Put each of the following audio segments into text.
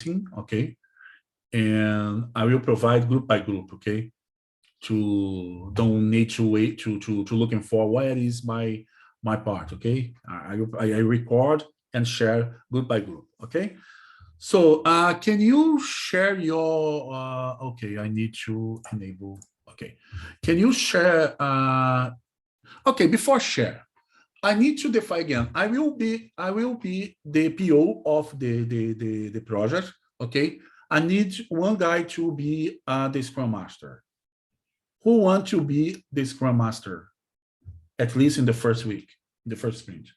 meeting, okay? And I will provide group by group, okay? To don't need to wait to looking for where is my part, okay? I record and share group by group, okay? So can you share your okay, I need to enable, okay. Can you share okay, before share, I need to define again. I will be the PO of the project, okay? I need one guy to be the Scrum Master. Who want to be the Scrum Master, at least in the first week, the first sprint?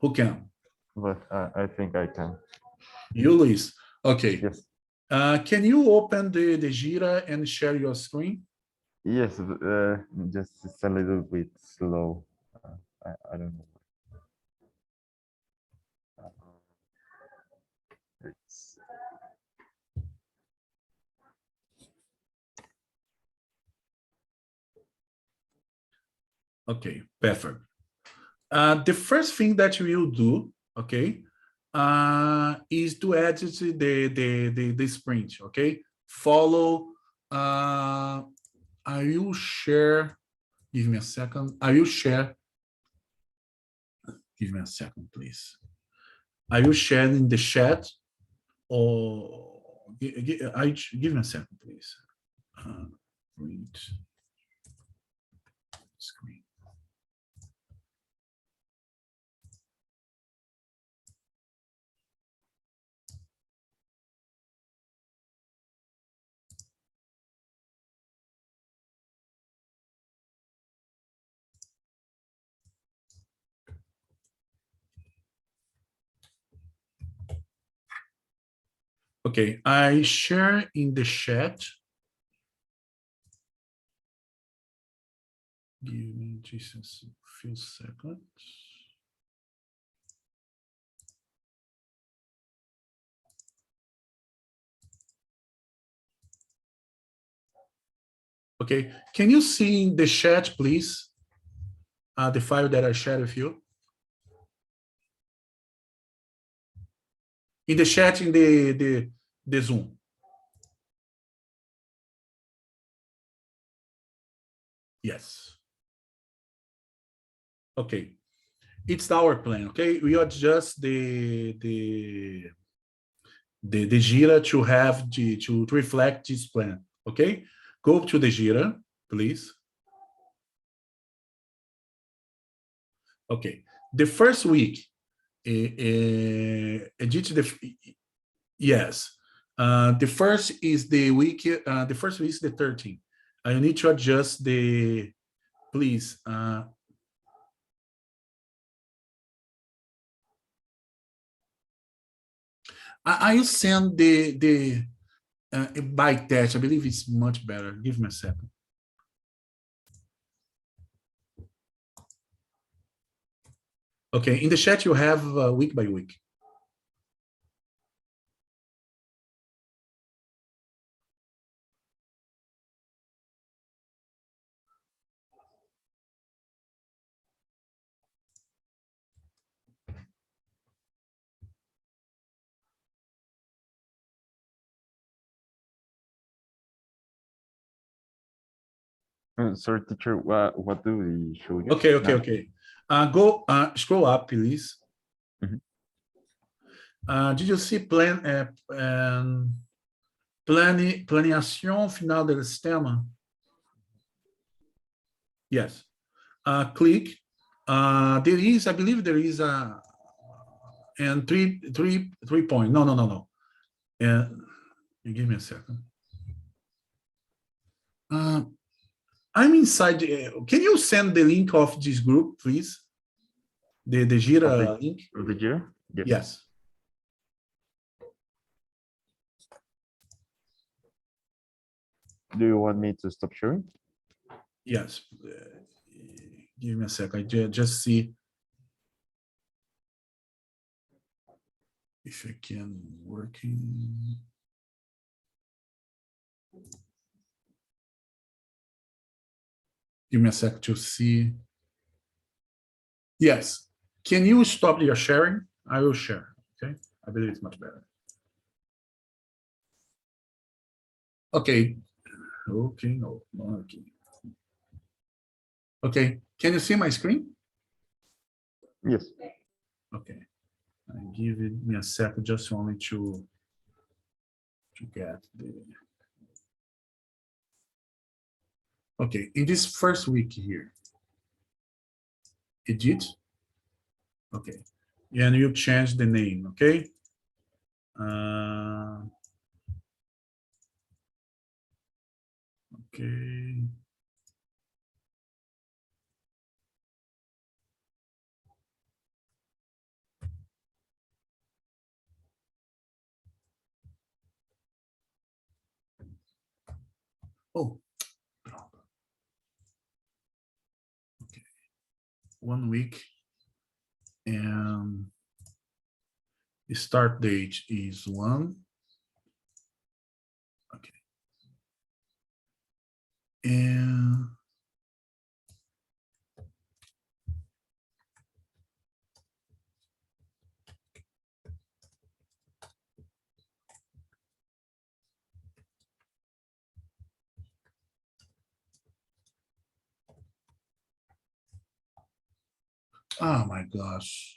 Who can? But I think I can. You, Luis. Okay. Yes. Can you open the Jira and share your screen? Yes, just it's a little bit slow. I don't know. It's... Okay, perfect. The first thing that we will do, okay, is to add the sprint, okay? Follow, I will share, give me a second. I will share, give me a second, please. I will share in the chat, or give me a second, please. Print screen. Okay, I share in the chat. Give me just a few seconds. Okay, can you see in the chat, please, the file that I shared with you? In the chat, in the Zoom. Yes. Okay. It's our plan, okay? We adjust the Jira to have to reflect this plan, okay? Go to the Jira, please. Okay. The first week, yes. The first is the week, the first week is the 13th. I need to adjust the, please. I'll send the by text. I believe it's much better. Give me a second. Okay, in the chat you have week by week. Sorry, teacher. What do we show you? Okay. Go scroll up, please. Mm-hmm. Did you see planeação final do sistema? Yes. Click. There is, I believe, there is a and three point. No. And give me a second. I'm inside. Can you send the link of this group, please? The Jira link. Of the Jira? Yes. Do you want me to stop sharing? Yes. Give me a sec. I just see if I can working. Give me a sec to see. Yes. Can you stop your sharing? I will share. Okay, I believe it's much better. Okay. Okay. No. Okay. Okay. Can you see my screen? Yes. Okay. Give me a second, just only to get the. Okay. In this first week here, edit. Okay. And you change the name. Okay. Okay. Oh, okay. 1 week, and the start date is 1. Okay. And oh my gosh.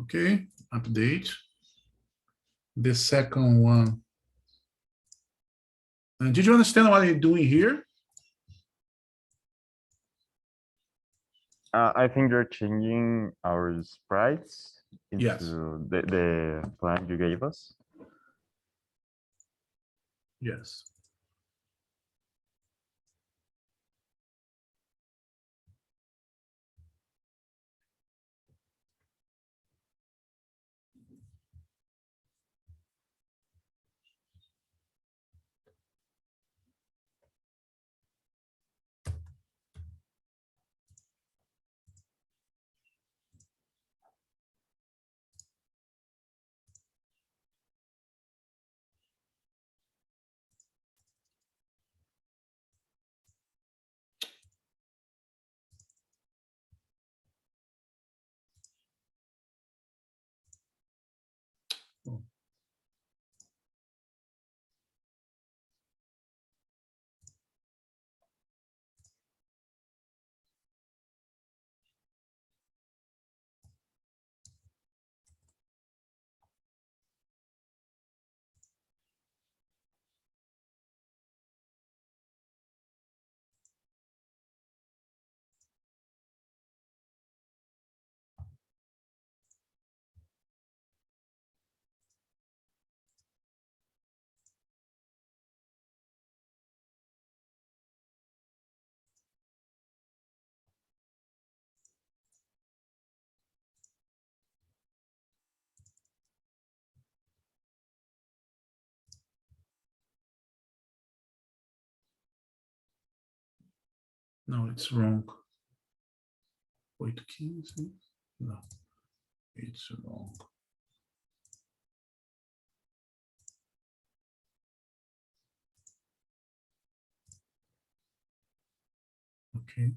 Okay, update. The second one. Did you understand what I'm doing here? I think you're changing our sprites into Yes. the plan you gave us. Yes. Oh. No, it's wrong. 8:15. No, it's wrong. Okay.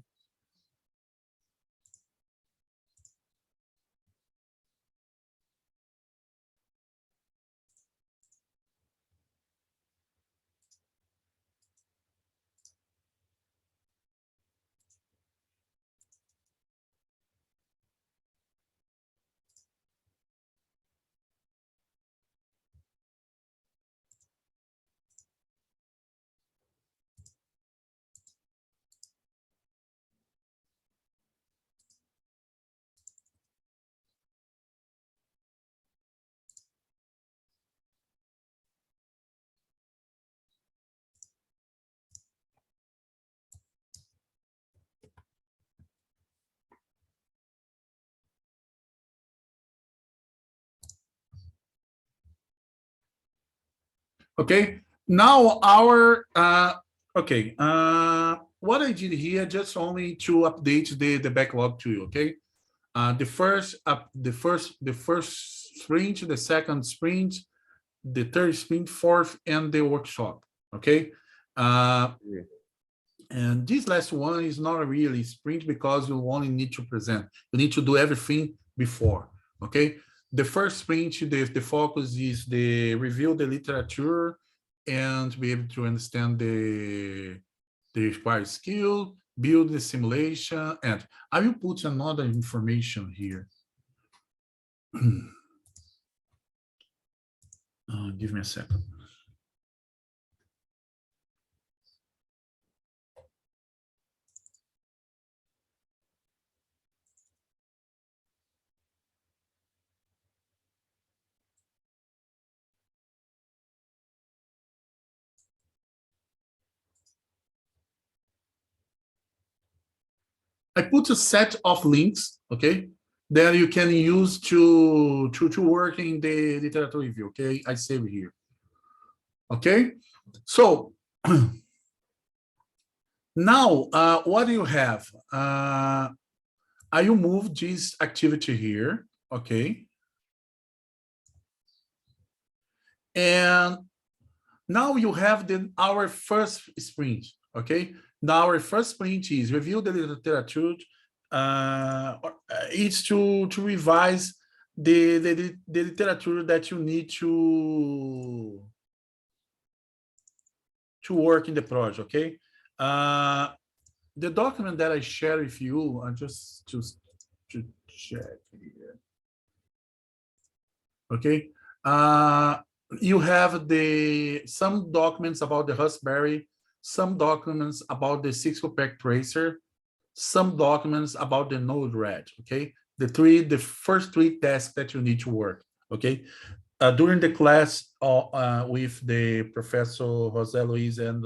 Okay, now our okay, what I did here just only to update the backlog to you. Okay, the first sprint, the second sprint, the third sprint, fourth, and the workshop. Okay, Yeah. and this last one is not a really sprint because you only need to present. You need to do everything before. Okay. The first sprint, the focus is the review the literature and be able to understand the required skill, build the simulation, and I will put another information here. Give me a second. I put a set of links, okay, that you can use to work in the literature review, okay? I save here, okay? So now what do you have? I will move this activity here, okay? And now you have our first sprint, okay? Now our first sprint is review the literature. It's to revise the literature that you need to work in the project, okay? The document that I share with you, I just to check here, okay? You have some documents about the Raspberry, some documents about the Cisco Pack Tracer, some documents about the Node-RED, okay? The first three tasks that you need to work, okay? During the class with the Professor Jose Luis and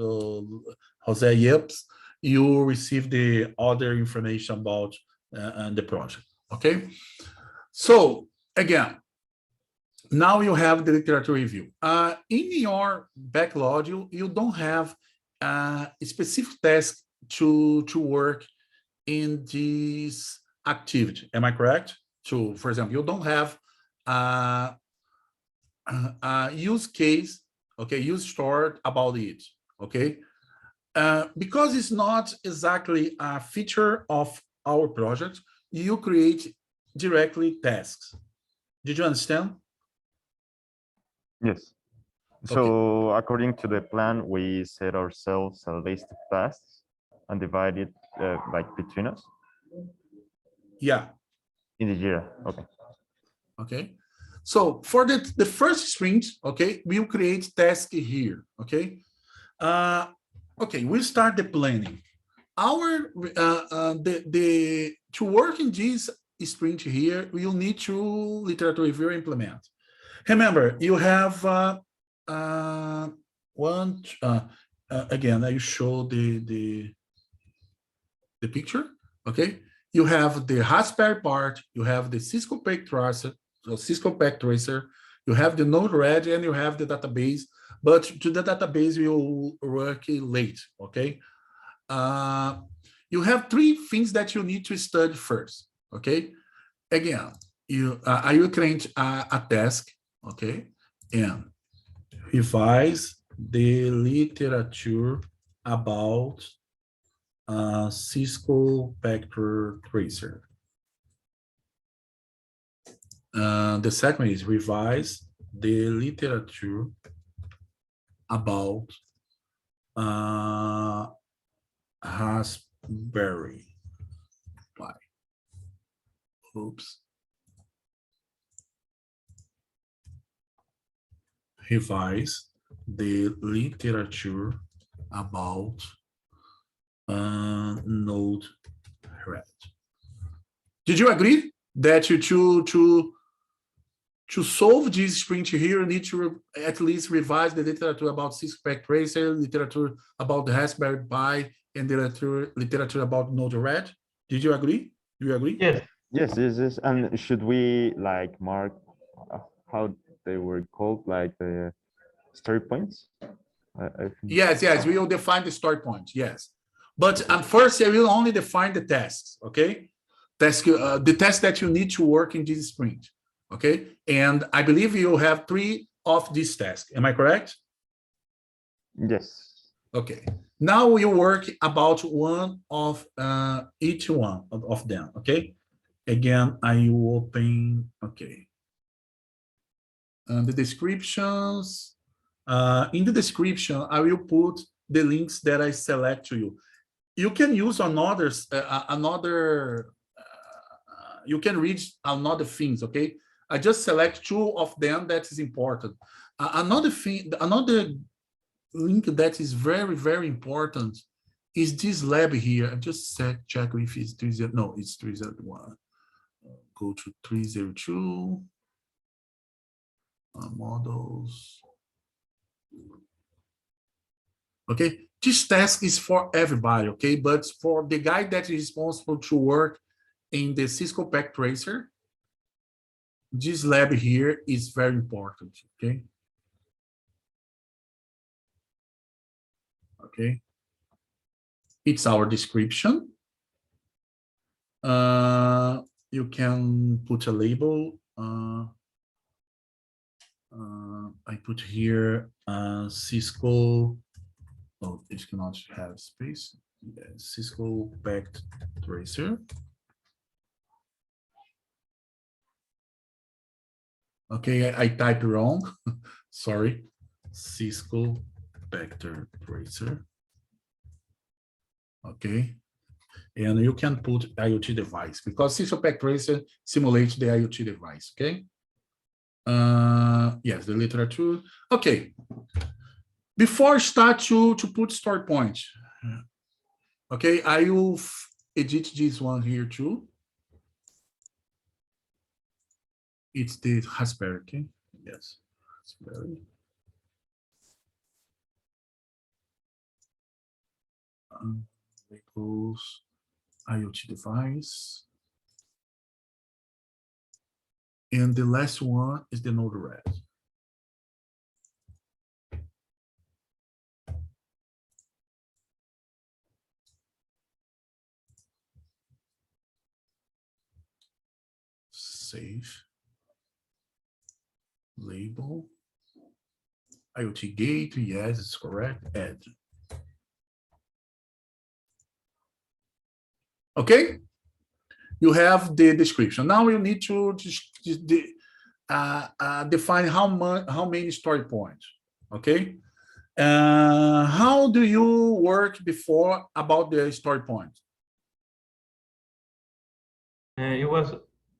Jose Yepes, you receive the other information about the project, okay? So again, now you have the literature review. In your backlog, you don't have a specific task to work in this activity. Am I correct? So, for example, you don't have use case, okay, use stored about it, okay? Because it's not exactly a feature of our project, you create directly tasks. Did you understand? Yes. Okay. So according to the plan, we set ourselves a list of tasks and divide it like between us Yeah. in the Jira. Okay. Okay. So for the first sprint, okay, we'll create task here. Okay. Okay, we start the planning. Our to work in this sprint here, we'll need to literature review implement. Remember, you have one again. I show the picture. Okay, you have the Raspberry part, you have the Cisco Pack Tracer, you have the Node-RED, and you have the database. But to the database, we'll work late. Okay, you have three things that you need to study first. Okay, again, I will create a task. Okay, and revise the literature about Cisco Pack Tracer. The second is revise the literature about Raspberry Pi. Oops. Revise the literature about Node-RED. Did you agree that you to solve this sprint here, you need to at least revise the literature about Cisco Pack Tracer, literature about the Raspberry Pi, and the literature about Node-RED? Did you agree? Do you agree? Yes. Yes. And should we like mark how they were called, like the story points. I think. Yes, we will define the story point. Yes, but first I will only define the tasks. Okay, the task that you need to work in this sprint. Okay, and I believe you have 3 of these tasks. Am I correct? Yes. Okay. Now we work about one of each one of them. Okay. Again, I will open. Okay. The descriptions. In the description, I will put the links that I select to you. You can use another. You can read another things. Okay. I just select 2 of them that is important. Another thing, another link that is very, very important is this lab here. I just check if it's 30. No, it's 301. Go to 302. Models. Okay, this task is for everybody, okay? But for the guy that is responsible to work in the Cisco Pack Tracer, this lab here is very important, okay? Okay. It's our description. You can put a label. I put here Cisco. Oh, it cannot have space. Yeah, Cisco Packed Tracer. Okay, I typed wrong. Sorry. Cisco Packed Tracer. Okay. And you can put IoT device because Cisco Pack Tracer simulates the IoT device. Okay. Yes, the literature. Okay. Before I start to put story points, okay, I will edit this one here too. It's the Raspberry, okay? Yes, Raspberry. Equals IoT device. And the last one is the Node-RED. Save. Label. IoT gate, yes, it's correct. Add. Okay? You have the description. Now you need to define how many story points. Okay? How do you work before about the story point? It was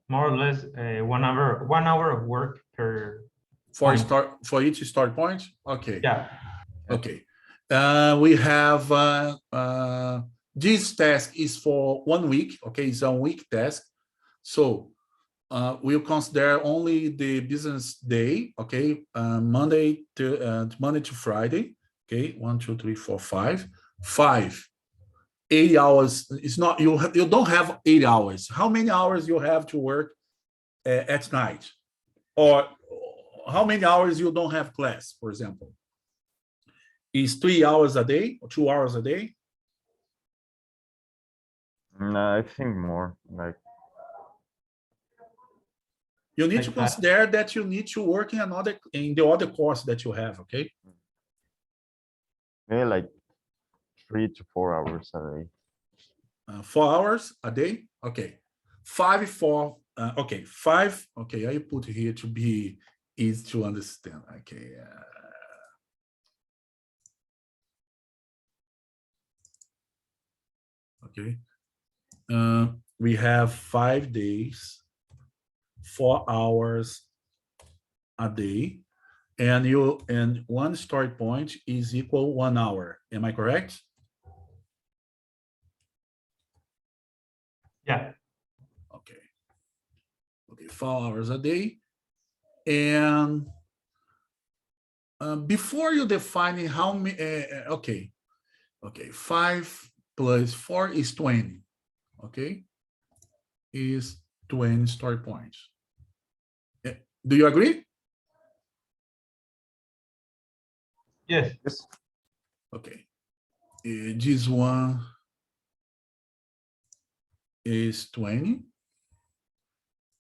more or less 1 hour of work per point. For each story point? Okay. Yeah. Okay. We have this task is for 1 week. Okay, it's a week task. So we'll consider only the business day. Okay, Monday to Friday. Okay, 1, 2, 3, 4, 5. 80 hours. It's not you don't have 8 hours. How many hours you have to work at night, or how many hours you don't have class, for example? Is 3 hours a day or 2 hours a day? No, I think more like. You need Like to that. consider that you need to work in the other course that you have. Okay. Maybe like 3 to 4 hours a day. 4 hours a day. Okay. 5 for okay. 5. Okay, I put here to be easy to understand. Okay. Okay. We have 5 days, 4 hours a day, and one story point is equal 1 hour. Am I correct? Yeah. Okay. Okay, 4 hours a day. And before you define how many, okay, 5 plus 4 is 20. Okay, is 20 story points. Do you agree? Yes. Yes. Okay. This one is 20.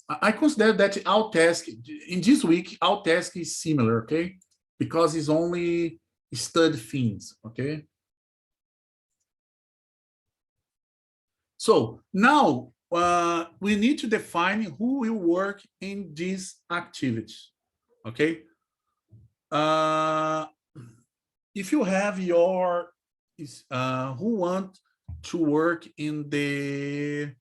I consider that our task in this week, our task is similar, okay? Because it's only study things, okay? So now we need to define who will work in this activity, okay? If you have your, who want to work in the,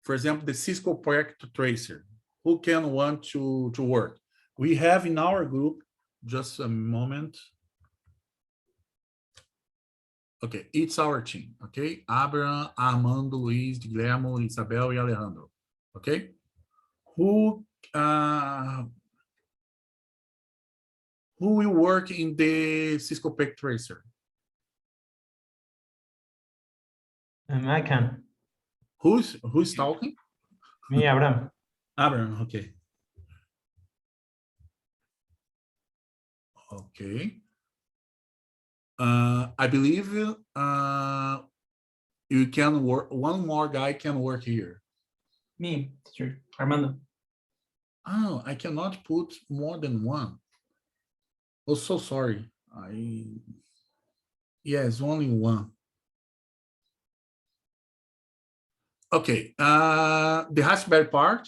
for example, the Cisco project tracer, who can want to work? We have in our group, just a moment. Okay, it's our team, okay? Abraham, Armando, Luiz, Guilherme, Isabel, and Alejandro, okay? Who will work in the Cisco project tracer? I can. Who's talking? Me, Abraham. Abraham, okay. Okay. I believe you can work, one more guy can work here. Me, teacher. Armando. Oh, I cannot put more than one. Oh, so sorry. Yes, only one. Okay, the Raspberry part.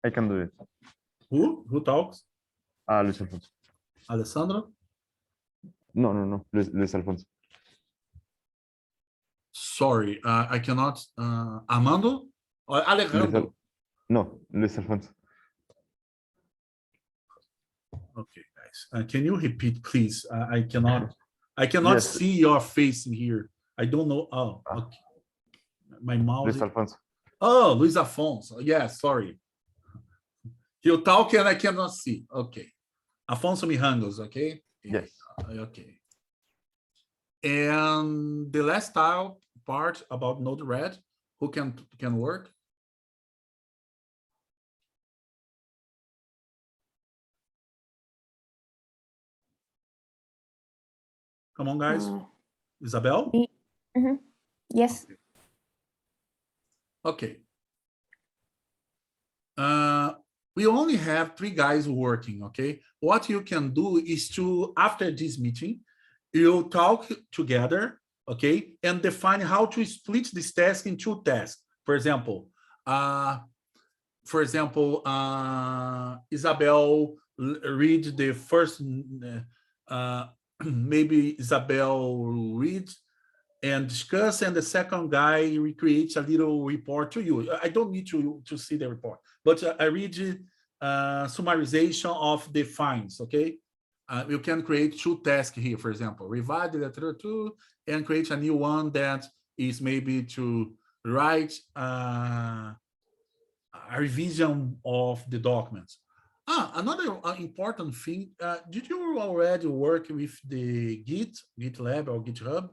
I can do it. Who talks? Luis Alfonso. Alessandro? No. Luis Alfonso. Sorry, I cannot. Armando or Alejandro? No, Luis Alfonso. Okay, guys, can you repeat, please? I cannot Yes. see your face in here. I don't know. Oh, okay. My mouse. Luis Alfonso. Oh, Luis Afonso. Yeah, sorry. You talk and I cannot see. Okay. Afonso Mijangos, okay? Yes. Okay. And the last part about Node-RED, who can work? Come on, guys. Isabel? Me. Yes. Okay. We only have 3 guys working, okay? What you can do is to, after this meeting, you talk together, okay? And define how to split this task into 2 tasks. For example, Isabel read the first, maybe Isabel read and discuss, and the second guy recreates a little report to you. I don't need to see the report, but I read summarization of the finds, okay? You can create 2 tasks here, for example, revise the literature and create a new one that is maybe to write a revision of the documents. Another important thing, did you already work with the GitLab or GitHub?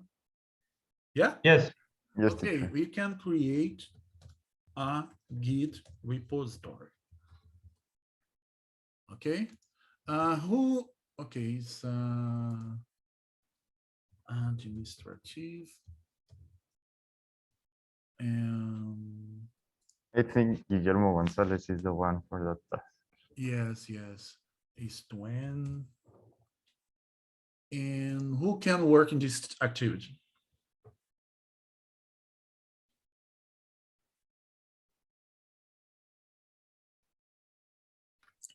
Yeah? Yes. Yes, Okay, teacher. we can create a Git repository. Okay, okay, it's administrative. And I think Guillermo Gonzalez is the one for that task. yes, it's Twen. And who can work in this activity?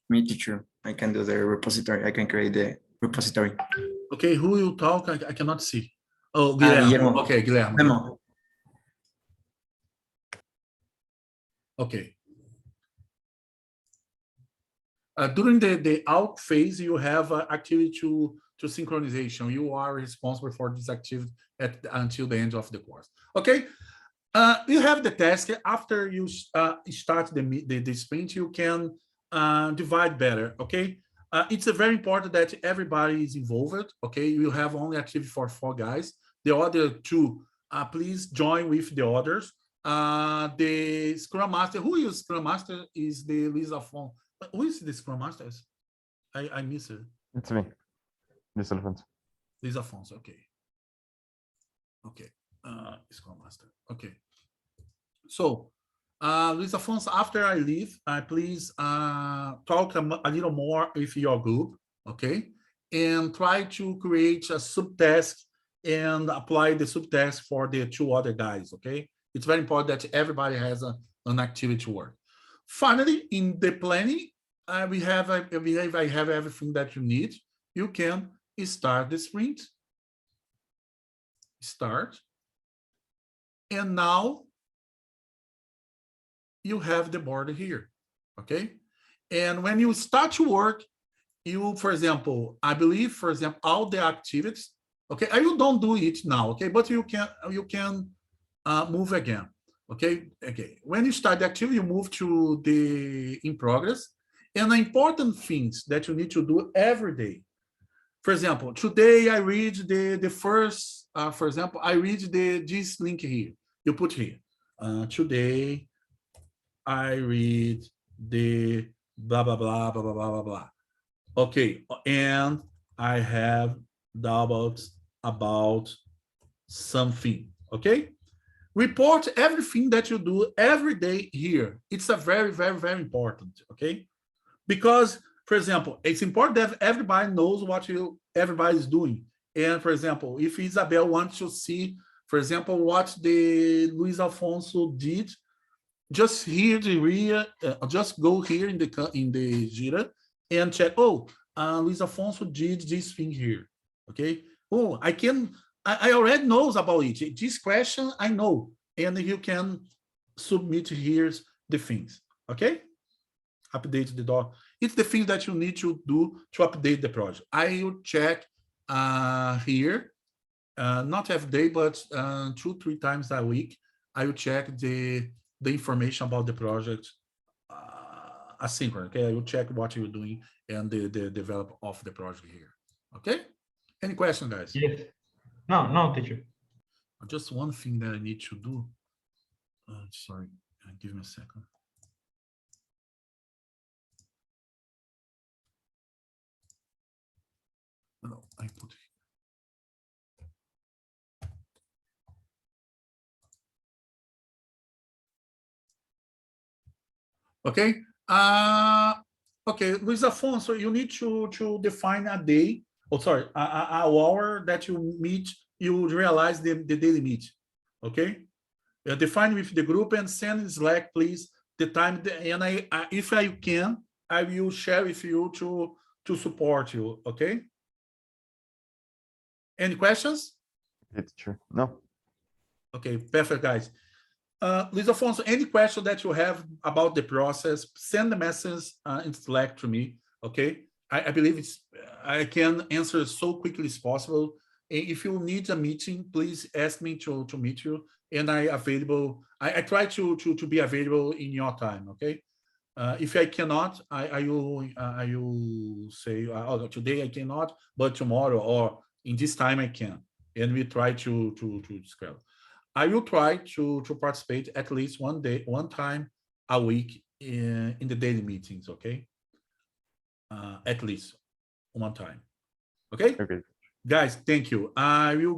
Me, teacher. I can do the repository. I can create the repository. Okay, who will talk? I cannot see. Oh, Guilherme. Guillermo. Okay, Guilherme. Memo. Okay. During the out phase, you have activity to synchronization. You are responsible for this activity until the end of the course. Okay. You have the task. After you start the sprint, you can divide better. Okay. It's very important that everybody is involved. Okay. You have only activity for 4 guys. The other 2, please join with the others. The Scrum Master, who is Scrum Master, is the Lisa Fon. Who is the Scrum Master? I miss it. It's me. Luis Alfonso. Luis Alfonso, okay. Okay, Scrum Master, okay. So, Luis Alfonso, after I leave, please talk a little more with your group, okay? And try to create a subtask and apply the subtask for the 2 other guys, okay? It's very important that everybody has an activity to work. Finally, in the planning, I have everything that you need. You can start the sprint. Start. And now you have the border here, okay? And when you start to work, you, for example, I believe, for example, all the activities, okay? You don't do it now, okay? But you can move again, okay? Okay. When you start the activity, you move to the in progress, and the important things that you need to do every day. For example, today I read the first, for example, I read this link here. You put here, today I read the blah, blah, blah, blah, blah, blah, blah, blah. Okay, and I have doubts about something, okay? Report everything that you do every day here. It's a very, very, very important, okay? Because, for example, it's important that everybody knows what everybody is doing. And, for example, if Isabel wants to see, for example, what the Luis Alfonso did, just here just go here in the Jira and check. Oh, Luis Alfonso did this thing here. Okay. Oh, I already knows about it. This question I know, and you can submit here the things. Okay. Update the doc. It's the things that you need to do to update the project. I will check here, not every day, but 2-3 times a week. I will check the information about the project asynchronous. Okay, I will check what you're doing and the develop of the project here. Okay, any question, guys? Yes. No, teacher. Just one thing that I need to do. Sorry, give me a second. No, I put it. Okay. Okay, Luis Alfonso, you need to define a day. Oh, sorry, a hour that you meet. You realize the daily meet. Okay. Define with the group and send in Slack, please, the time. And if I can, I will share with you to support you. Okay. Any questions? Sure. No. Okay, perfect, guys. Luis Alfonso, any question that you have about the process, send the message in Slack to me, okay? I believe I can answer so quickly as possible. If you need a meeting, please ask me to meet you, and I try to be available in your time, okay? If I cannot, I will say, oh, today I cannot, but tomorrow or in this time I can, and we try to schedule. I will try to participate at least one time a week in the daily meetings, okay? At least one time, okay? Okay. Guys, thank you. I will